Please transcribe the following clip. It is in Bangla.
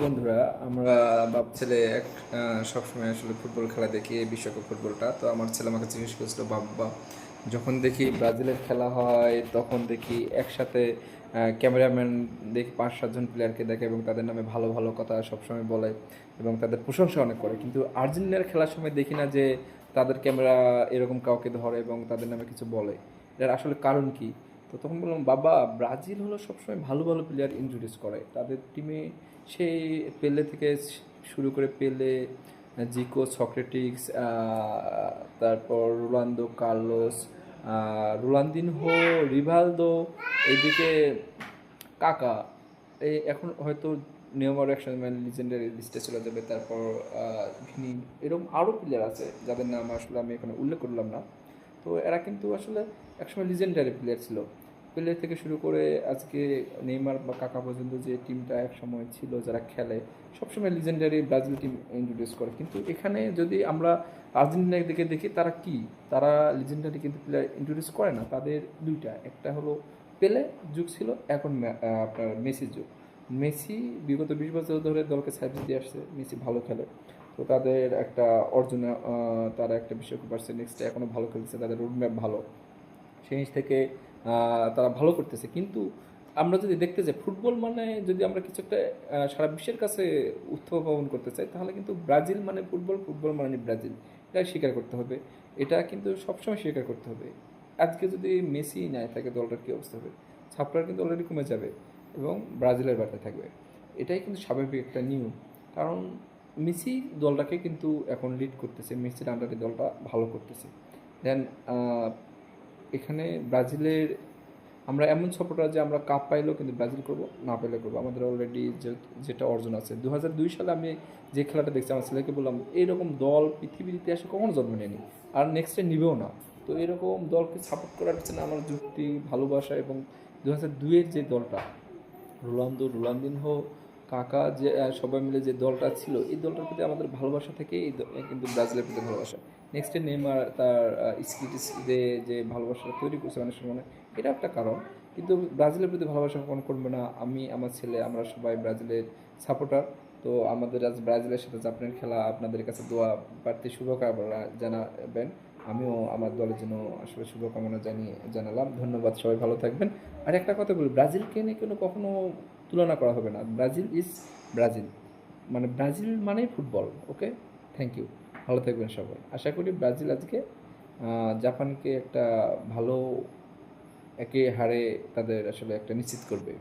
বন্ধুরা, আমরা বাপ ছেলে সবসময় আসলে ফুটবল খেলা দেখি, এই বিশ্বকাপ ফুটবলটা। তো আমার ছেলে আমাকে জিজ্ঞেস করছিল, বাবা যখন দেখি ব্রাজিলের খেলা হয় তখন দেখি একসাথে ক্যামেরাম্যান দেখি 5-7 জন প্লেয়ারকে দেখে এবং তাদের নামে ভালো ভালো কথা সবসময় বলে এবং তাদের প্রশংসা অনেক করে, কিন্তু আর্জেন্টিনার খেলার সময় দেখি না যে তাদের ক্যামেরা এরকম কাউকে ধরে এবং তাদের নামে কিছু বলে। এটার আসলে কারণ কি? তো তখন বললাম, বাবা ব্রাজিল হলো সবসময় ভালো ভালো প্লেয়ার ইন্ট্রোডিউস করে তাদের টিমে। সেই পেলে থেকে শুরু করে পেলে, জিকো, সক্রেটিক্স, তারপর রোনালদো, কার্লোস, রোনালদিনহো, রিভালদো, এইদিকে কাকা, এই এখন হয়তো নেইমার একসময় লিজেন্ডারি লিস্টে চলে যাবে। তারপর ভিনি, এরকম আরও প্লেয়ার আছে যাদের নাম আসলে আমি এখানে উল্লেখ করলাম না। তো এরা কিন্তু আসলে একসময় লিজেন্ডারি প্লেয়ার ছিল। পেলে থেকে শুরু করে আজকে নেইমার বা কাকা পর্যন্ত যে টিমটা এক সময় ছিল যারা খেলে, সবসময় লিজেন্ডারি ব্রাজিল টিম ইন্ট্রোডিউস করে। কিন্তু এখানে যদি আমরা আর্জেন্টিনার দিকে দেখি, তারা কি, তারা লিজেন্ডারি কিন্তু প্লেয়ার ইন্ট্রোডিউস করে না। তাদের দুইটা, একটা হলো পেলে যুগ ছিল, এখন আপনার মেসির যুগ। মেসি বিগত 20 বছর ধরে দলকে সার্ভিস দিয়ে আসছে, মেসি ভালো খেলে। তো তাদের একটা অর্জন, তারা একটা বিশ্বকাপ আসছে, নেক্সট এখনও ভালো খেলছে, তাদের রোডম্যাপ ভালো, সেই জিনিস থেকে তারা ভালো করতেছে। কিন্তু আমরা যদি দেখতে যাই ফুটবল মানে, যদি আমরা কিছু একটা সারা বিশ্বের কাছে উত্থাপন করতে চাই, তাহলে কিন্তু ব্রাজিল মানে ফুটবল, ফুটবল মানে ব্রাজিল, এটা স্বীকার করতে হবে। এটা কিন্তু সবসময় স্বীকার করতে হবে। আজকে যদি মেসি নাই থাকে, দলটার কী অবস্থা হবে? ছাপড়ার কিন্তু অলরেডি কমে যাবে এবং ব্রাজিলের ব্যাটে থাকবে। এটাই কিন্তু স্বাভাবিক একটা নিয়ম। কারণ মেসি দলটাকে কিন্তু এখন লিড করতেছে, মেসির আন্ডারে দলটা ভালো করতেছে। দেন এখানে ব্রাজিলের, আমরা এমন সাপোর্টার যে আমরা কাপ পাইলেও কিন্তু ব্রাজিল করবো, না পেলে করবো। আমাদের অলরেডি যেটা অর্জন আছে, 2002 সালে আমি যে খেলাটা দেখছি, আমার ছেলেকে বললাম এরকম দল পৃথিবীর ইতিহাসে কখনো জন্ম নেয়নি, আর নেক্সটে নিবেও না। তো এরকম দলকে সাপোর্ট করার পিছনে আমার যুক্তি, ভালোবাসা। এবং 2002-এর যে দলটা, রোনালদো, রোনালদিনহো, কাকা, যে সবাই মিলে যে দলটা ছিল, এই দলটার প্রতি আমাদের ভালোবাসা থেকে কিন্তু ব্রাজিলের প্রতি ভালোবাসা। নেক্সটে নেইমার তার স্কিটিস দিয়ে যে ভালোবাসাটা তৈরি করছে অনেক সময়, এটা একটা কারণ। কিন্তু ব্রাজিলের প্রতি ভালোবাসা কখনো করবে না। আমি, আমার ছেলে, আমরা সবাই ব্রাজিলের সাপোর্টার। তো আমাদের আজ ব্রাজিলের সাথে জাপানের খেলা, আপনাদের কাছে দোয়া প্রার্থী শুভকামনা জানাবেন। আমিও আমার দলের জন্য আসলে শুভকামনা জানালাম। ধন্যবাদ, সবাই ভালো থাকবেন। আর একটা কথা বলি, ব্রাজিলকে নিয়ে কখনো তুলনা করা হবে না। ব্রাজিল ইজ ব্রাজিল, মানে ব্রাজিল মানেই ফুটবল। ওকে, থ্যাংক ইউ, ভালো থাকবেন সবাই। আশা করি ব্রাজিল আজকে জাপানকে একটা ভালো একে হারে তাদের আসলে একটা নিশ্চিত করবে।